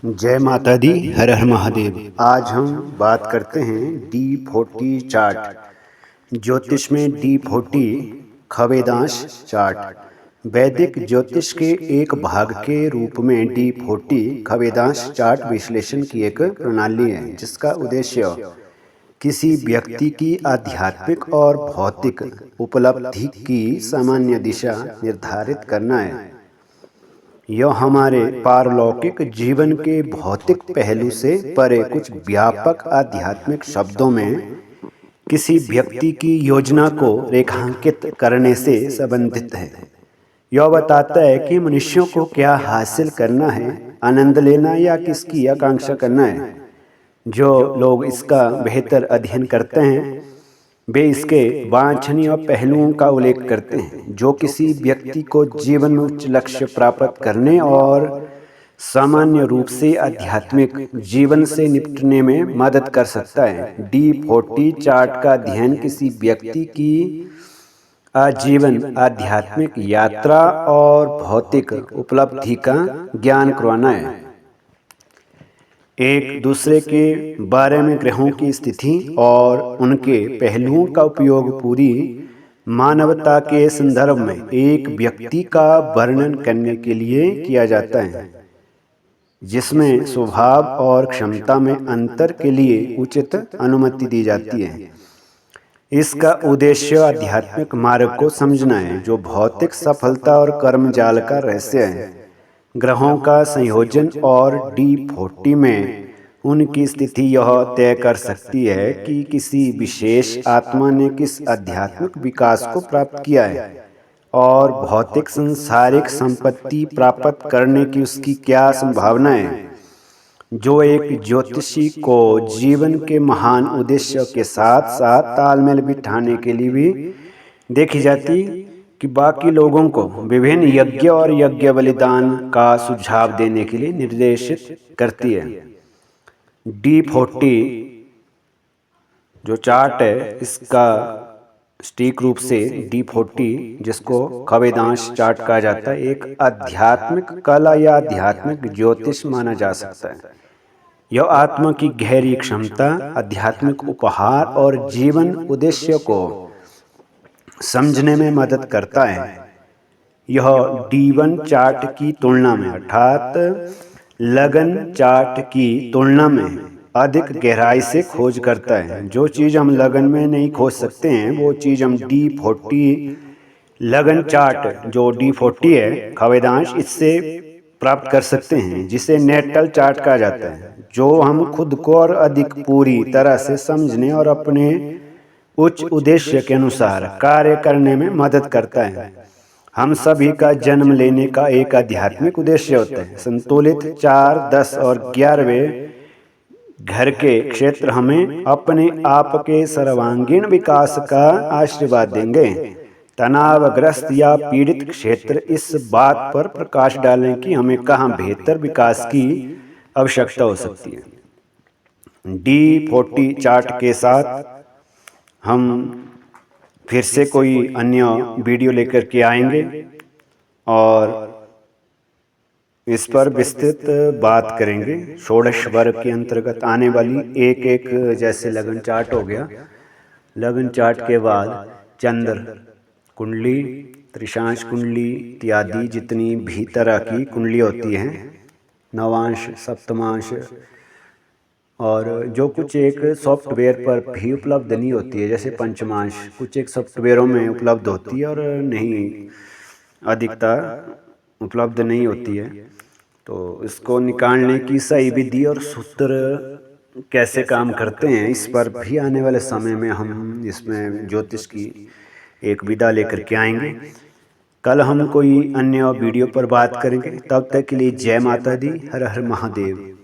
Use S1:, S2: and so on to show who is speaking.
S1: जय माता दी। हर हर महादेव। आज हम बात करते हैं D40 चार्ट। ज्योतिष में D40 खवेदांश चार्ट वैदिक ज्योतिष के एक भाग के रूप में D40 खवेदांश चार्ट विश्लेषण की एक प्रणाली है जिसका उद्देश्य किसी व्यक्ति की आध्यात्मिक और भौतिक उपलब्धि की सामान्य दिशा निर्धारित करना है। यह हमारे पारलौकिक जीवन के भौतिक पहलू से परे कुछ व्यापक आध्यात्मिक शब्दों में किसी व्यक्ति की योजना को रेखांकित करने से संबंधित है। यह बताता है कि मनुष्यों को क्या हासिल करना है, आनंद लेना या किसकी आकांक्षा करना है। जो लोग इसका बेहतर अध्ययन करते हैं वे इसके वांछनीय पहलुओं का उल्लेख करते हैं जो किसी व्यक्ति को जीवन में उच्च लक्ष्य प्राप्त करने और सामान्य रूप से आध्यात्मिक जीवन से निपटने में मदद कर सकता है। D40 चार्ट का अध्ययन किसी व्यक्ति की आजीवन आध्यात्मिक यात्रा और भौतिक उपलब्धि का ज्ञान करवाना है। एक दूसरे के बारे में ग्रहों की स्थिति और उनके पहलुओं का उपयोग पूरी मानवता के संदर्भ में एक व्यक्ति का वर्णन करने के लिए किया जाता है जिसमें स्वभाव और क्षमता में अंतर के लिए उचित अनुमति दी जाती है। इसका उद्देश्य आध्यात्मिक मार्ग को समझना है जो भौतिक सफलता और कर्मजाल का रहस्य है। ग्रहों का संयोजन और D40 में उनकी स्थिति यह तय कर सकती है कि किसी विशेष आत्मा ने किस आध्यात्मिक विकास को प्राप्त किया है और भौतिक संसारिक संपत्ति प्राप्त करने की उसकी क्या संभावना है, जो एक ज्योतिषी को जीवन के महान उद्देश्य के साथ साथ तालमेल बिठाने के लिए भी देखी जाती कि बाकी लोगों को विभिन्न यज्ञ और यज्ञ बलिदान का सुझाव देने के लिए निर्देशित करती है। D40 जो चार्ट है इसका सटीक रूप से D40 जिसको खवेदांश चार्ट कहा जाता है एक आध्यात्मिक कला या आध्यात्मिक ज्योतिष माना जा सकता है। यह आत्मा की गहरी क्षमता, आध्यात्मिक उपहार और जीवन उद्देश्य को समझने में मदद करता है। यह D1 चार्ट की तुलना में अर्थात लगन चार्ट की तुलना में अधिक गहराई से खोज करता है। जो चीज़ हम लगन में नहीं खोज सकते हैं वो चीज़ हम D40 लगन चार्ट जो D40 है खवेदांश इससे प्राप्त कर सकते हैं, जिसे नेटल चार्ट कहा जाता है, जो हम खुद को और अधिक पूरी तरह से समझने और अपने उच्च उद्देश्य के अनुसार कार्य करने में मदद करता है। हम सभी का जन्म लेने का एक आध्यात्मिक उद्देश्य होता है। संतुलित 4, 10 और 11वें घर के क्षेत्र हमें अपने आप के सर्वांगीण विकास का आशीर्वाद देंगे। तनावग्रस्त या पीड़ित क्षेत्र इस बात पर प्रकाश डालें कि हमें कहाँ बेहतर विकास की आवश्यकता हो सकती है। D40 चार्ट के साथ हम फिर से कोई अन्य वीडियो लेकर के आएंगे और इस पर विस्तृत बात करेंगे। षोडश वर्ग के अंतर्गत आने वाली एक एक जैसे लगन चार्ट हो गया, लगन चार्ट के बाद चंद्र कुंडली, त्रिशांश कुंडली इत्यादि जितनी भी तरह की कुंडली होती हैं, नवांश, सप्तमांश और जो कुछ एक सॉफ्टवेयर पर भी उपलब्ध नहीं होती है, जैसे पंचमांश कुछ एक सॉफ्टवेयरों में उपलब्ध होती है और नहीं अधिकता उपलब्ध नहीं होती है। तो इसको निकालने की सही विधि और सूत्र कैसे काम करते हैं इस पर भी आने वाले समय में हम इसमें ज्योतिष की एक विधा लेकर के आएंगे। कल हम कोई अन्य वीडियो पर बात करेंगे। तब तक के लिए जय माता दी। हर हर महादेव।